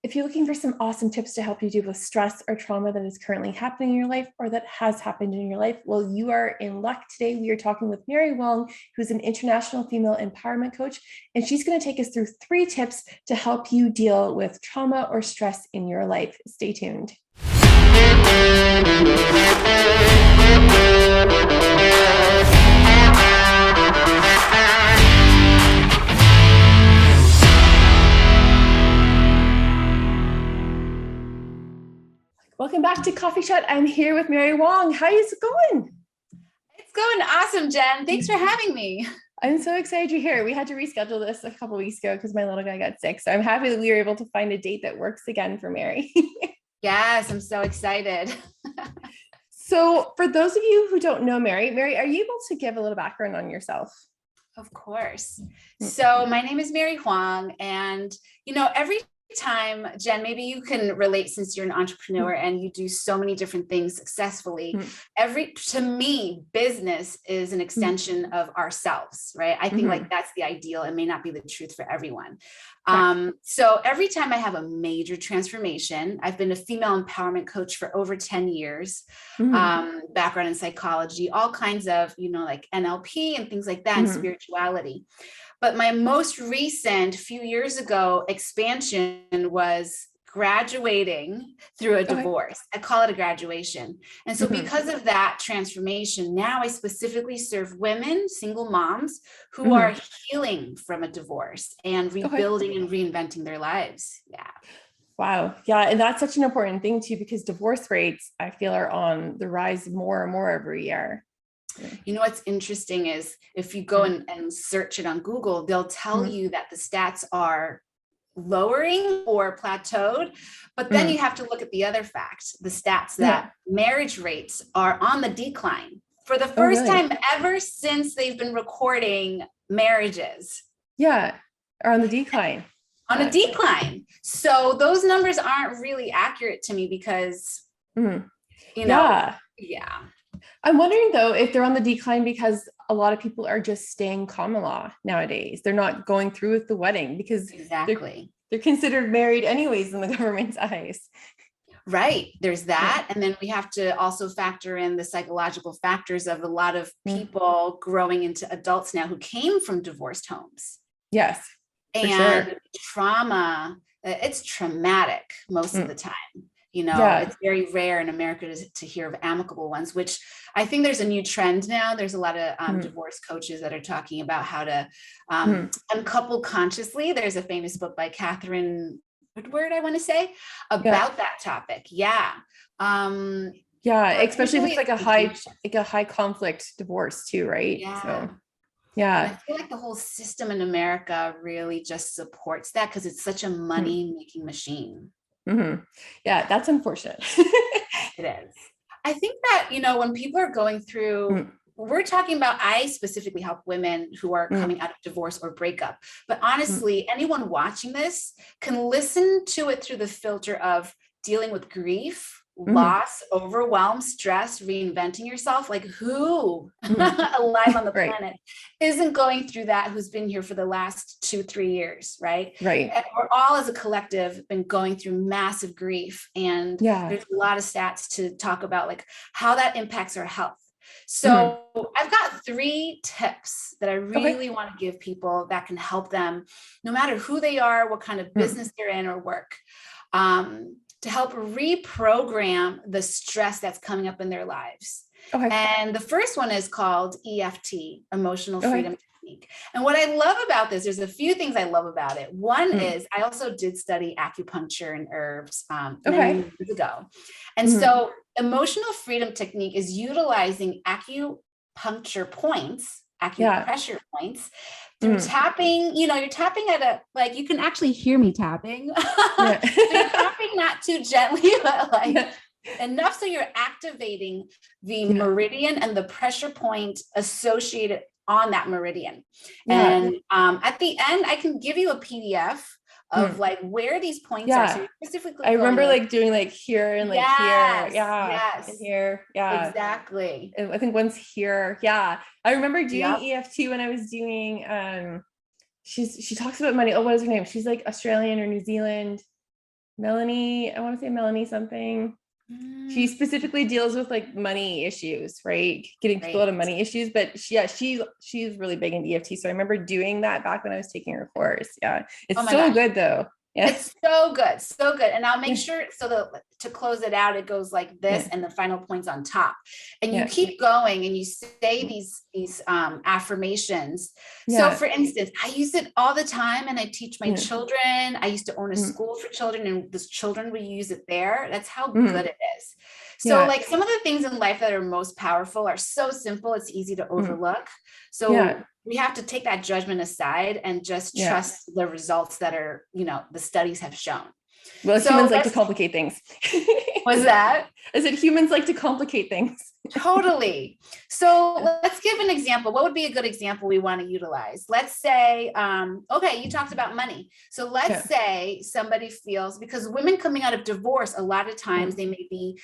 If you're looking for some awesome tips to help you deal with stress or trauma that is currently happening in your life or that has happened in your life, well, you are in luck. Today, we are talking with Mary Wong, who's an international female empowerment coach, and she's going to take us through 3 tips to help you deal with trauma or stress in your life. Stay tuned. Welcome back to Coffee Chat. I'm here with Mary Wong. How is it going? It's going awesome, Jen. Thanks for having me. I'm so excited you're here. We had to reschedule this a couple of weeks ago because my little guy got sick. So I'm happy that we were able to find a date that works again for Mary. Yes, I'm so excited. So for those of you who don't know Mary, are you able to give a little background on yourself? Of course. So my name is Mary Huang, and every time, Jen, maybe you can relate since you're an entrepreneur and you do so many different things successfully. To me, business is an extension of ourselves, right? I think like that's the ideal. It may not be the truth for everyone. So every time I have a major transformation, I've been a female empowerment coach for over 10 years, background in psychology, all kinds of, like NLP and things like that, and spirituality. But my most recent few years ago expansion was graduating through a divorce. I call it a graduation. And so because of that transformation, now I specifically serve women, single moms who are healing from a divorce and rebuilding and reinventing their lives. Yeah. Wow. Yeah. And that's such an important thing too, because divorce rates, I feel, are on the rise more and more every year. What's interesting is if you go and search it on Google, they'll tell you that the stats are lowering or plateaued, but then you have to look at the other fact, the stats that marriage rates are on the decline for the first time ever since they've been recording marriages. Yeah, are on the decline. On a decline. So those numbers aren't really accurate to me because, yeah. I'm wondering though, if they're on the decline because a lot of people are just staying common law nowadays. They're not going through with the wedding because they're considered married anyways in the government's eyes. Right. There's that. And then we have to also factor in the psychological factors of a lot of people growing into adults now who came from divorced homes. Yes. And trauma, it's traumatic most of the time. It's very rare in America to hear of amicable ones, which I think there's a new trend now. There's a lot of divorce coaches that are talking about how to uncouple consciously. There's a famous book by Catherine Woodward, I want to say, about that topic. Yeah. Especially if it's like a high conflict divorce too, right? Yeah. So, yeah. And I feel like the whole system in America really just supports that because it's such a money-making machine. Yeah, that's unfortunate. It is. I think that, when people are going through, we're talking about, I specifically help women who are coming out of divorce or breakup, but honestly, anyone watching this can listen to it through the filter of dealing with grief, loss, overwhelm, stress, reinventing yourself. Like who alive on the planet isn't going through that, who's been here for the last 2-3 years, right? Right. And we're all as a collective been going through massive grief. And there's a lot of stats to talk about like how that impacts our health. So I've got 3 tips that I really want to give people that can help them, no matter who they are, what kind of business they're in or work. To help reprogram the stress that's coming up in their lives. And the first one is called EFT, Emotional Freedom Technique. And what I love about this, there's a few things I love about it. One is I also did study acupuncture and herbs many years ago. And so Emotional Freedom Technique is utilizing acupuncture points, acupressure points, through tapping, you're tapping at you can actually hear me tapping. So you're tapping not too gently, but enough so you're activating the meridian and the pressure point associated on that meridian. And at the end, I can give you a PDF of like where these points are. So specifically, I remember like doing like here and like here. Yes. And here. Yeah. Exactly. And I think one's here. Yeah. I remember doing EFT when I was doing, she talks about money. Oh, what is her name? She's like Australian or New Zealand. Melanie, I want to say Melanie something. She specifically deals with like money issues, right? Getting people out of money issues. But she's really big in EFT. So I remember doing that back when I was taking her course. Yeah. It's so good though. Yeah. It's so good. So good. And I'll make sure, so to close it out, it goes like this and the final points on top. And you keep going and you say these affirmations. So for instance, I use it all the time and I teach my children. I used to own a school for children and the children would use it there. That's how good it is. So like some of the things in life that are most powerful are so simple, it's easy to overlook. So we have to take that judgment aside and just trust the results that are, the studies have shown. Well, so humans like to complicate things. What's that? I said humans like to complicate things. Totally. So let's give an example. What would be a good example we want to utilize? Let's say, okay, you talked about money. So let's say somebody feels, because women coming out of divorce, a lot of times they may be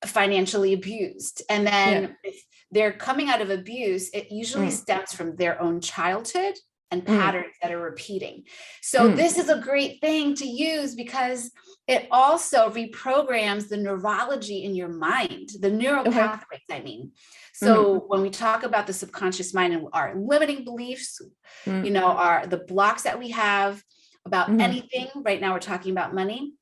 financially abused. And then if they're coming out of abuse, it usually stems from their own childhood and patterns that are repeating. So this is a great thing to use because it also reprograms the neurology in your mind, the neural pathways, I mean. So when we talk about the subconscious mind and our limiting beliefs, are the blocks that we have about anything. Right now we're talking about money.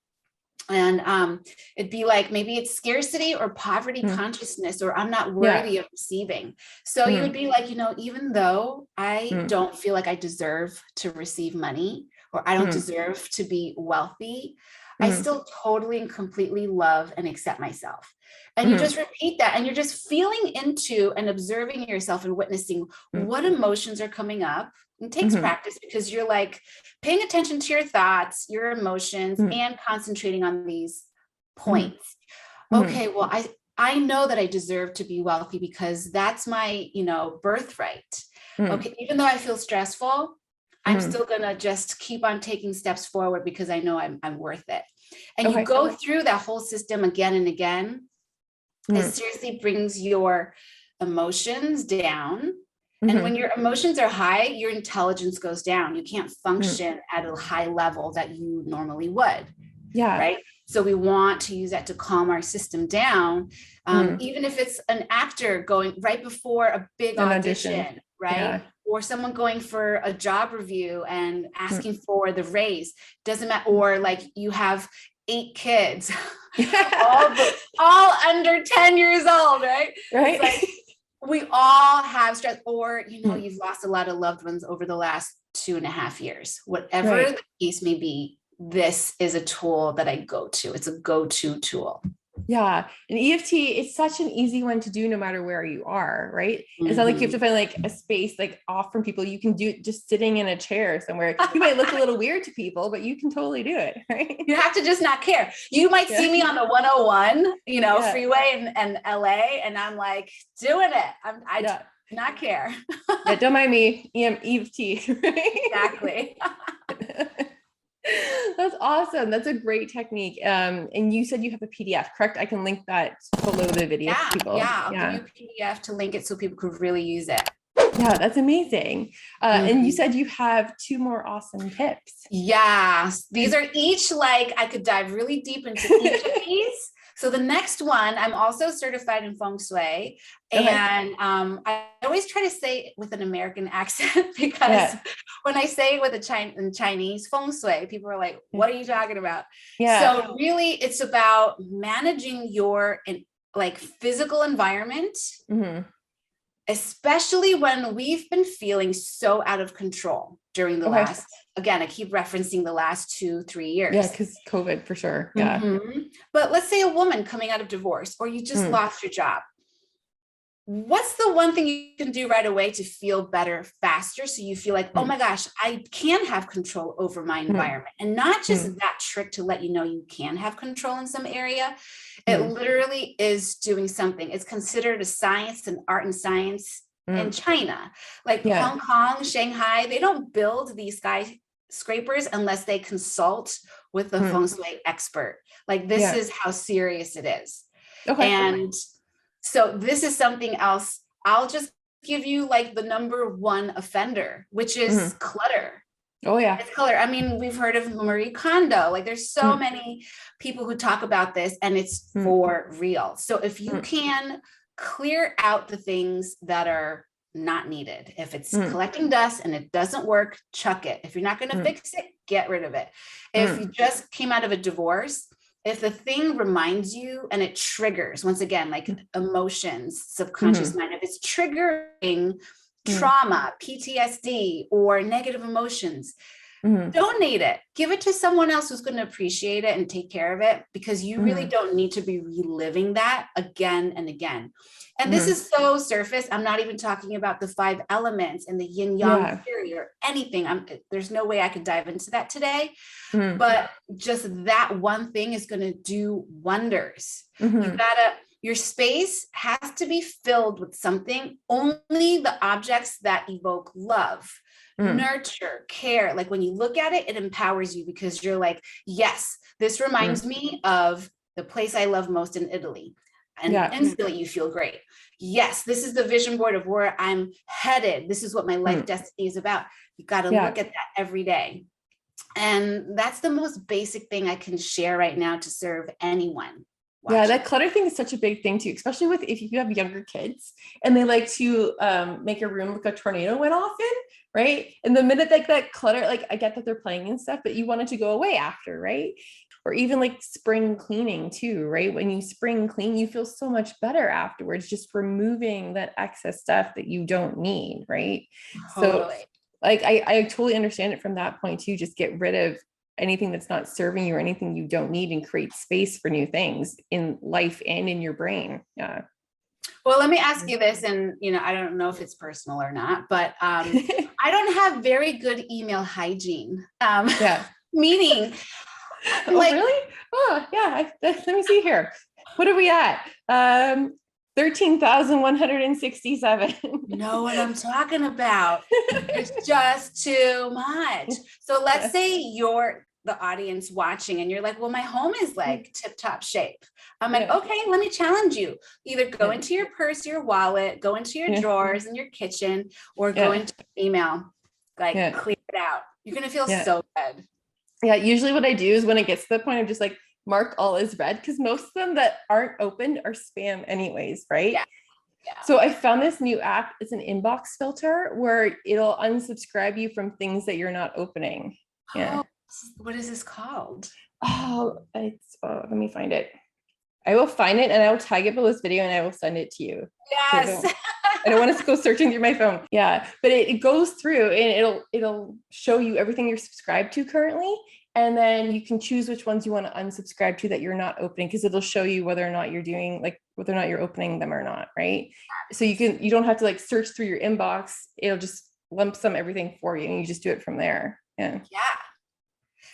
And it'd be like, maybe it's scarcity or poverty consciousness, or I'm not worthy of receiving. So you would be like, even though I don't feel like I deserve to receive money, or I don't deserve to be wealthy, I still totally and completely love and accept myself. And you just repeat that, and you're just feeling into and observing yourself and witnessing what emotions are coming up. It takes practice because you're like paying attention to your thoughts, your emotions, and concentrating on these points. Okay, well, I know that I deserve to be wealthy because that's my, birthright. Okay, even though I feel stressful, I'm still gonna just keep on taking steps forward because I know I'm worth it. And you go through that whole system again and again. It seriously brings your emotions down. And when your emotions are high, your intelligence goes down. You can't function at a high level that you normally would. Yeah. Right. So we want to use that to calm our system down. Even if it's an actor going right before a big audition, right? Yeah. Or someone going for a job review and asking for the raise, doesn't matter. Or like you have 8 kids, all under 10 years old, right? Right. It's like, we all have stress, or, you've lost a lot of loved ones over the last 2.5 years, whatever the case may be. This is a tool that I go to. It's a go-to tool. Yeah. And EFT, it's such an easy one to do no matter where you are, right? It's not like you have to find like a space like off from people. You can do it just sitting in a chair somewhere. You might look a little weird to people, but you can totally do it, right? You have to just not care. You might see me on the 101, freeway in LA, and I'm like doing it. I do not care. Don't mind me. EFT. Right? Exactly. That's awesome. That's a great technique. And you said you have a PDF, correct? I can link that below the video for people. Yeah, I'll give you a PDF to link it so people could really use it. Yeah, that's amazing. And you said you have 2 more awesome tips. Yeah, these are each like, I could dive really deep into each of these. So the next one, I'm also certified in Feng Shui. And I always try to say it with an American accent because when I say it with a Chinese Feng Shui, people are like, what are you talking about? So really it's about managing your like physical environment, especially when we've been feeling so out of control during the last, again, I keep referencing the last 2-3 years. Yeah, because COVID for sure. Yeah. But let's say a woman coming out of divorce, or you just lost your job. What's the one thing you can do right away to feel better faster? So you feel like, oh my gosh, I can have control over my environment, and not just that trick to let you know you can have control in some area. It literally is doing something. It's considered a science, an art and science in China, like Hong Kong, Shanghai. They don't build these skyscrapers unless they consult with a Feng Shui expert. Like this is how serious it is. And so this is something else. I'll just give you like the number 1 offender, which is clutter. Oh yeah. It's color. I mean, we've heard of Marie Kondo. Like there's so many people who talk about this, and it's for real. So if you can clear out the things that are not needed, if it's collecting dust and it doesn't work, chuck it. If you're not going to fix it, get rid of it. If you just came out of a divorce, if the thing reminds you and it triggers, once again, like emotions, subconscious mind, if it's triggering trauma, PTSD, or negative emotions, donate it. Give it to someone else who's going to appreciate it and take care of it, because you really don't need to be reliving that again and again. And this is so surface. I'm not even talking about the 5 elements and the yin yang theory or anything. There's no way I could dive into that today. But just that one thing is going to do wonders. Your space has to be filled with something. Only the objects that evoke love, nurture, care. Like when you look at it, it empowers you, because you're like, yes, this reminds me of the place I love most in Italy. And instantly you feel great. Yes, this is the vision board of where I'm headed. This is what my life destiny is about. You got to look at that every day. And that's the most basic thing I can share right now to serve anyone. Yeah, that clutter thing is such a big thing too, especially with if you have younger kids and they like to make a room like a tornado went off in, right? And the minute like that clutter, like I get that they're playing and stuff, but you want it to go away after, right? Or even like spring cleaning too, right? When you spring clean, you feel so much better afterwards, just removing that excess stuff that you don't need, right? Totally. So like I totally understand it from that point too. Just get rid of anything that's not serving you or anything you don't need, and create space for new things in life and in your brain. Yeah. Well, let me ask you this, and I don't know if it's personal or not, but I don't have very good email hygiene. Meaning, really? Oh, yeah. Let me see here. What are we at? 13,167. Know what I'm talking about. It's just too much. So let's say you're the audience watching and you're like, well, my home is like tip-top shape. I'm like, okay, let me challenge you. Either go into your purse, your wallet, go into your drawers in your kitchen, or go into email, like clear it out. You're going to feel so good. Yeah. Usually what I do is when it gets to the point of just like mark all as read, because most of them that aren't opened are spam anyways, right? Yeah. So I found this new app. It's an inbox filter where it'll unsubscribe you from things that you're not opening. Yeah. Oh, what is this called? Oh, let me find it. I will find it and I will tag it below this video and I will send it to you. Yes. I don't want to go searching through my phone. Yeah. But it goes through and it'll show you everything you're subscribed to currently. And then you can choose which ones you want to unsubscribe to that you're not opening, because it'll show you whether or not you're doing whether or not you're opening them or not. Right. So you don't have to like search through your inbox. It'll just lump sum everything for you and you just do it from there. Yeah. Yeah.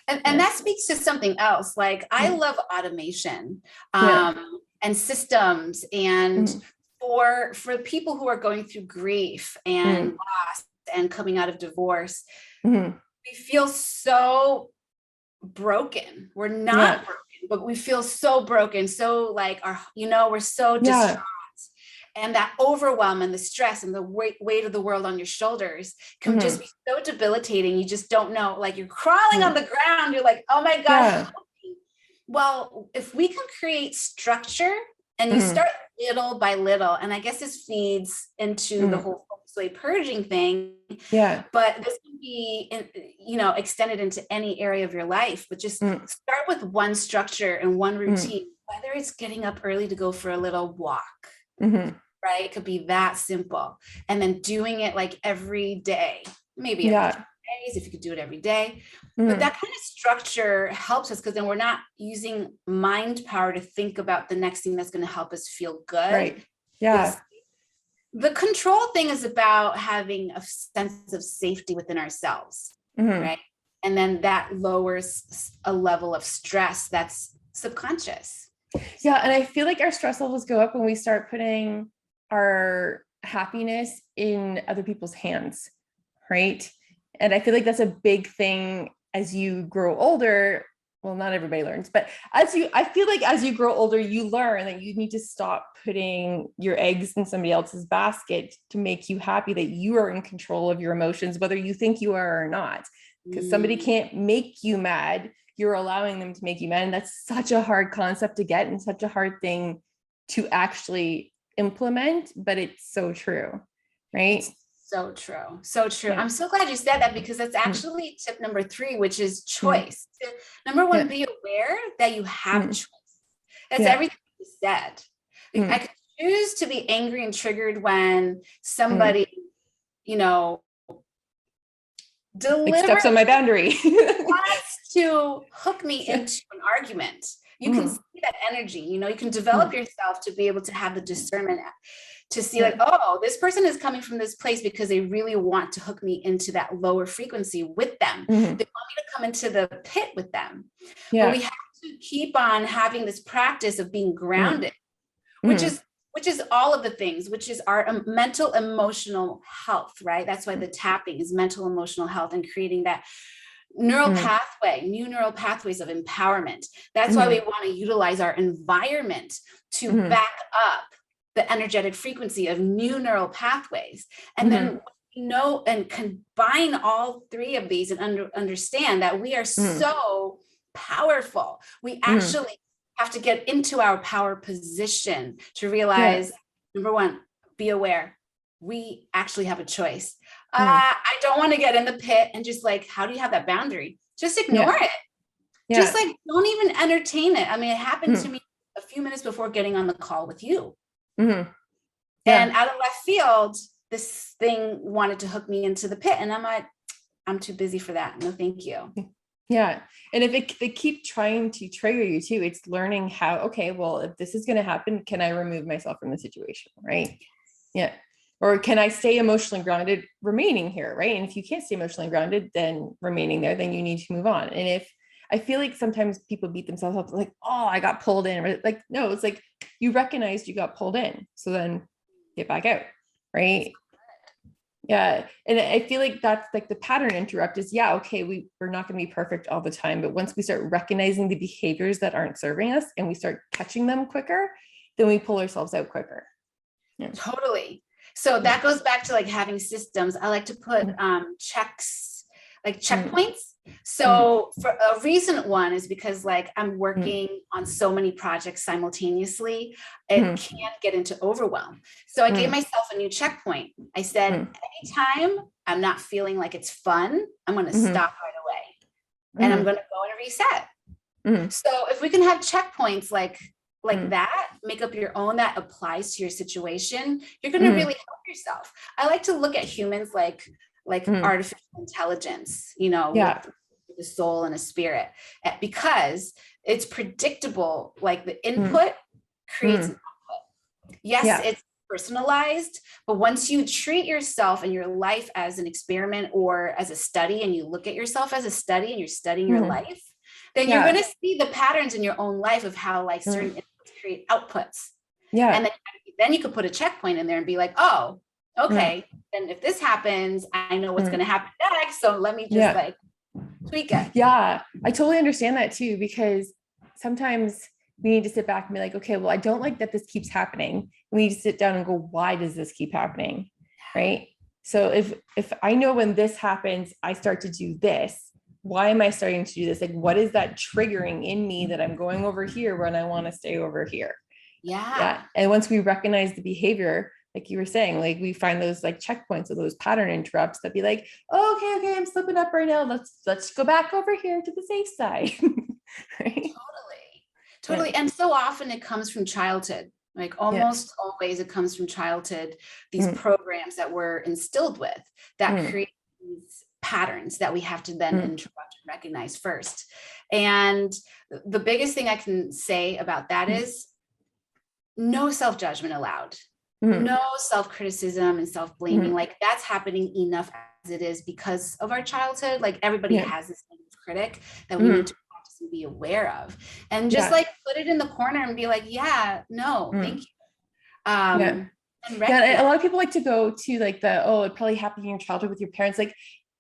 And that speaks to something else. Like I love automation and systems, and for people who are going through grief and loss and coming out of divorce, we feel so broken. We're not broken, but we feel so broken. So like we're so distraught. And that overwhelm and the stress and the weight of the world on your shoulders can just be so debilitating. You just don't know, like you're crawling on the ground. You're like, oh my God. Well, if we can create structure and you start little by little, and I guess this feeds into the whole feng shui purging thing. Yeah. But this can be, extended into any area of your life, but just start with one structure and one routine, whether it's getting up early to go for a little walk. Right? It could be that simple. And then doing it like every day, maybe every 2 days, if you could do it every day. But that kind of structure helps us, because then we're not using mind power to think about the next thing that's going to help us feel good. Right. Yeah. The control thing is about having a sense of safety within ourselves. Right. And then that lowers a level of stress that's subconscious. Yeah. And I feel like our stress levels go up when we start putting our happiness in other people's hands. Right. And I feel like that's a big thing as you grow older. Well, not everybody learns, but I feel like as you grow older, you learn that you need to stop putting your eggs in somebody else's basket to make you happy, that you are in control of your emotions, whether you think you are or not. because somebody can't make you mad. You're allowing them to make you mad. And that's such a hard concept to get and such a hard thing to actually implement, but it's so true, right? So true. So true. Yeah. I'm so glad you said that, because that's actually tip number 3, which is choice. Number 1, be aware that you have choice. That's everything you said. I could choose to be angry and triggered when somebody, you know, deliberately steps on my boundary wants to hook me into an argument. You can see that energy, you know, you can develop yourself to be able to have the discernment to see like, oh, this person is coming from this place because they really want to hook me into that lower frequency with them. They want me to come into the pit with them. But we have to keep on having this practice of being grounded, which is all of the things, which is our mental, emotional health, right? That's why the tapping is mental, emotional health, and creating that neural pathway, new neural pathways of empowerment. That's why we want to utilize our environment to back up the energetic frequency of new neural pathways. And then know and combine all 3 of these and understand that we are so powerful. We actually have to get into our power position to realize, number 1, be aware. We actually have a choice. I don't want to get in the pit and just like, how do you have that boundary? Just ignore it. Just like, don't even entertain it. I mean, it happened to me a few minutes before getting on the call with you. And out of left field, this thing wanted to hook me into the pit. And I'm like, I'm too busy for that. No, thank you. Yeah. And if they keep trying to trigger you too, it's learning how, okay, well, if this is going to happen, can I remove myself from the situation? Right. Yeah. Or can I stay emotionally grounded remaining here? Right. And if you can't stay emotionally grounded, then remaining there, then you need to move on. And if I feel like sometimes people beat themselves up like, oh, I got pulled in. Like, no, it's like you recognized you got pulled in. So then get back out. Right. Yeah. And I feel like that's like the pattern interrupt is, okay, we're not going to be perfect all the time. But once we start recognizing the behaviors that aren't serving us and we start catching them quicker, then we pull ourselves out quicker. Yeah. Totally. So that goes back to like having systems. I like to put checks, like checkpoints. So for a recent one is because like I'm working on so many projects simultaneously, it can't get into overwhelm. So I gave myself a new checkpoint. I said, anytime I'm not feeling like it's fun, I'm going to stop right away and I'm going to go and reset. So if we can have checkpoints like that, make up your own that applies to your situation, you're going to really help yourself. I like to look at humans like artificial intelligence, you know, with a soul and a spirit, because it's predictable. Like the input creates an output. Yes, it's personalized, but once you treat yourself and your life as an experiment or as a study, and you look at yourself as a study and you're studying your life, then you're going to see the patterns in your own life of how like certain inputs create outputs. And then you could put a checkpoint in there and be like, oh, okay, then if this happens, I know what's going to happen next. So let me just like tweak it. Yeah, I totally understand that too, because sometimes we need to sit back and be like, okay, well, I don't like that this keeps happening. We need to sit down and go, why does this keep happening? Right. So if I know when this happens, I start to do this. Why am I starting to do this? Like, what is that triggering in me that I'm going over here when I want to stay over here? Yeah. And once we recognize the behavior, like you were saying, like we find those like checkpoints or those pattern interrupts that be like, oh, okay, I'm slipping up right now. Let's go back over here to the safe side. Right? Totally. And so often it comes from childhood. Like almost always it comes from childhood, these programs that we're instilled with that create these patterns that we have to then interrupt and recognize first. And the biggest thing I can say about that is no self-judgment allowed. No self-criticism and self-blaming. Like that's happening enough as it is because of our childhood. Like everybody has this critic that we need to practice and be aware of, and just like put it in the corner and be like, no, thank you. And a lot of people like to go to like it probably happened in your childhood with your parents. Like,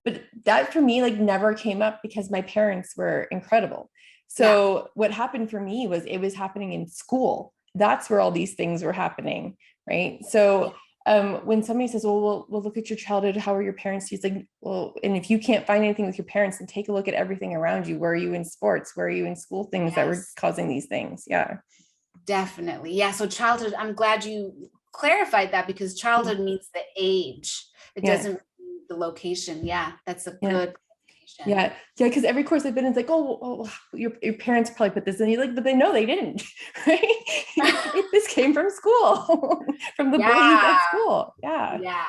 but that for me, like never came up because my parents were incredible. So what happened for me was it was happening in school. That's where all these things were happening. Right. So when somebody says, well, we'll look at your childhood, how are your parents? He's like, well, and if you can't find anything with your parents, then take a look at everything around you. Where are you in sports? Where are you in school things that were causing these things? Yeah. Definitely. Yeah. So childhood, I'm glad you clarified that, because childhood means the age. It doesn't mean the location. Yeah. That's a good clarification. Yeah. Because every course I've been in, it's like, oh, your parents probably put this in. You're like, but they know they didn't, right? This came from school, from the bullies at school. Yeah. Yeah.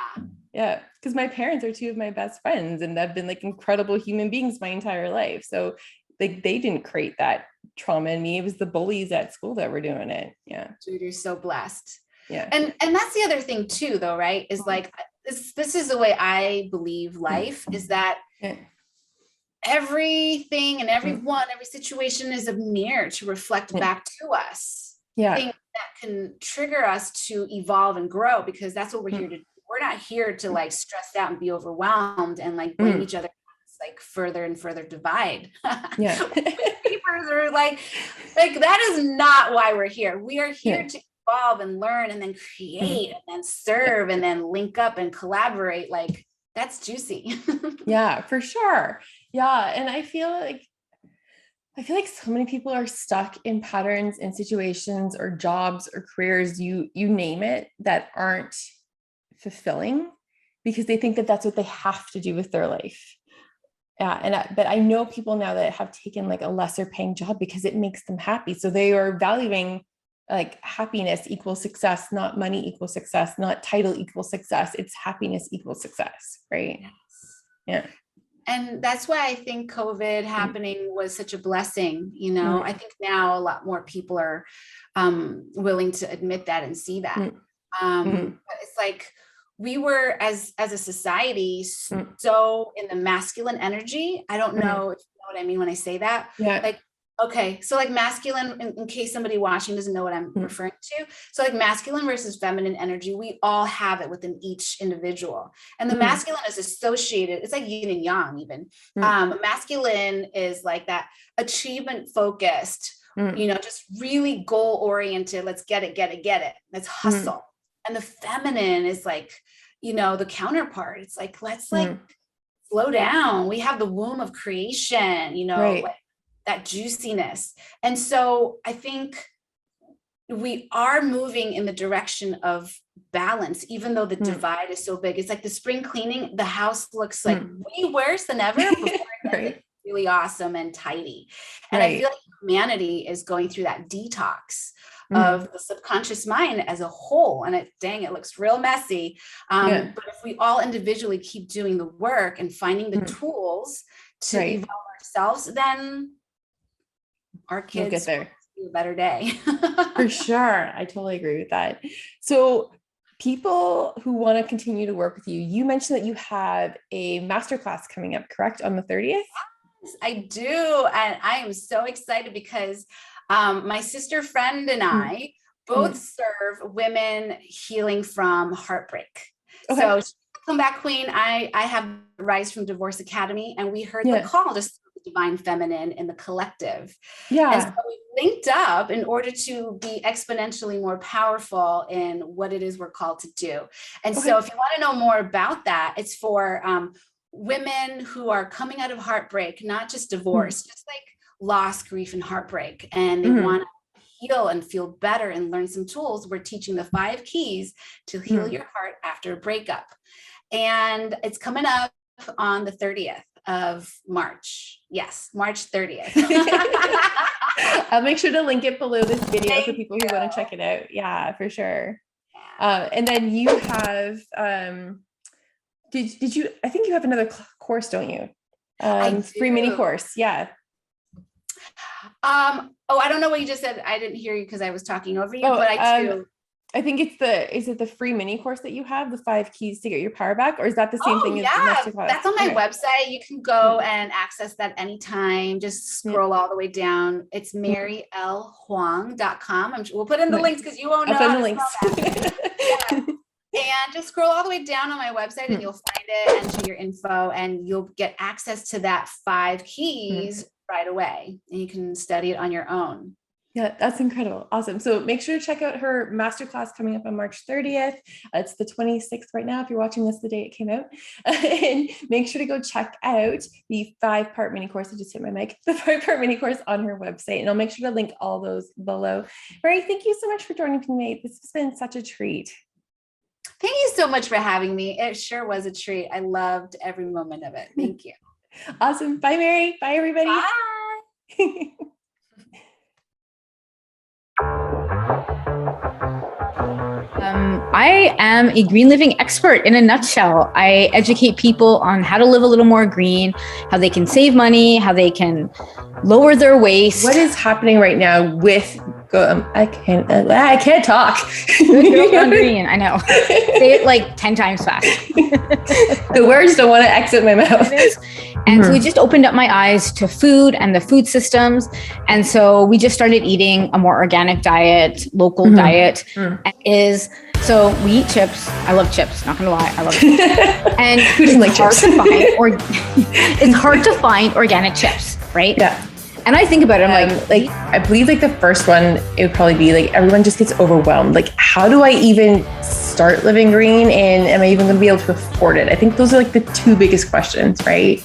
Yeah. Because my parents are two of my best friends, and they've been like incredible human beings my entire life. So like they didn't create that trauma in me. It was the bullies at school that were doing it. Yeah. Dude, you're so blessed. Yeah. And that's the other thing too, though, right? Is like, this is the way I believe life is, that everything and everyone, every situation is a mirror to reflect back to us. Yeah. Things that can trigger us to evolve and grow, because that's what we're here to do. We're not here to like stress out and be overwhelmed and like blame each other, like further and further divide. Yeah. Papers are like that is not why we're here. We are here to evolve and learn, and then create, and then serve, and then link up and collaborate. Like that's juicy. Yeah, for sure. Yeah. And I feel like so many people are stuck in patterns and situations or jobs or careers, you name it, that aren't fulfilling, because they think that that's what they have to do with their life. Yeah. But I know people now that have taken like a lesser paying job because it makes them happy. So they are valuing like happiness equals success, not money equals success, not title equals success. It's happiness equals success. Right. Yes. Yeah. And that's why I think COVID happening was such a blessing. You know, I think now a lot more people are willing to admit that and see that. It's like, we were as a society so in the masculine energy. I don't know if you know what I mean when I say that. Yeah. Like, okay, so like masculine, in case somebody watching doesn't know what I'm referring to. So like masculine versus feminine energy, we all have it within each individual. And the masculine is associated, it's like yin and yang even. Masculine is like that achievement focused, you know, just really goal oriented. Let's get it. Let's hustle. And the feminine is like, you know, the counterpart. It's like, let's like slow down. We have the womb of creation, you know, like that juiciness. And so I think we are moving in the direction of balance, even though the divide is so big. It's like the spring cleaning, the house looks like way worse than ever before it's really awesome and tidy. And I feel like humanity is going through that detox of the subconscious mind as a whole. And it looks real messy. But if we all individually keep doing the work and finding the tools to evolve ourselves, then our kids will get there. A better day. For sure. I totally agree with that. So people who want to continue to work with you, you mentioned that you have a masterclass coming up, correct? On the 30th? Yes, I do. And I am so excited because my sister friend and I both serve women healing from heartbreak. Okay. So Come Back Queen, I have Rise from Divorce Academy, and we heard the call to divine feminine in the collective. Yeah. And so we linked up in order to be exponentially more powerful in what it is we're called to do. And so if you want to know more about that, it's for women who are coming out of heartbreak, not just divorce, just like loss, grief, and heartbreak. And they want to heal and feel better and learn some tools. We're teaching the 5 keys to heal your heart after a breakup. And it's coming up on the 30th of March. Yes, March 30th. I'll make sure to link it below this video for people who want to check it out. Yeah, for sure. And then you have, did you, I think you have another course, don't you? Free mini course. Yeah. Oh, I don't know what you just said. I didn't hear you because I was talking over you, but I do. I think is it the free mini course that you have, the 5 keys to get your power back? Or is that the same thing as the masterclass? That's on my website. You can go and access that anytime. Just scroll all the way down. It's marylhuang.com. We'll put in the links because you won't know. I'll send the links. And just scroll all the way down on my website and you'll find it, enter your info, and you'll get access to that 5 keys right away. And you can study it on your own. Yeah, that's incredible. Awesome. So make sure to check out her masterclass coming up on March 30th. It's the 26th right now, if you're watching this the day it came out. And make sure to go check out the 5-part mini course. I just hit my mic, the 5-part mini course on her website. And I'll make sure to link all those below. Mary, thank you so much for joining me. This has been such a treat. Thank you so much for having me. It sure was a treat. I loved every moment of it. Thank you. Awesome. Bye, Mary. Bye, everybody. Bye. I am a green living expert in a nutshell. I educate people on how to live a little more green, how they can save money, how they can lower their waste. What is happening right now with I can't talk. Green, I know. Say it like 10 times fast. The words don't want to exit my mouth. And so we just opened up my eyes to food and the food systems. And so we just started eating a more organic diet, local diet. So we eat chips. I love chips, not gonna lie, I love chips. And it's hard to find organic chips, right? Yeah. And I think about it, I'm like I believe like the first one, it would probably be like everyone just gets overwhelmed. Like, how do I even start living green, and am I even going to be able to afford it? I think those are like the two biggest questions, right?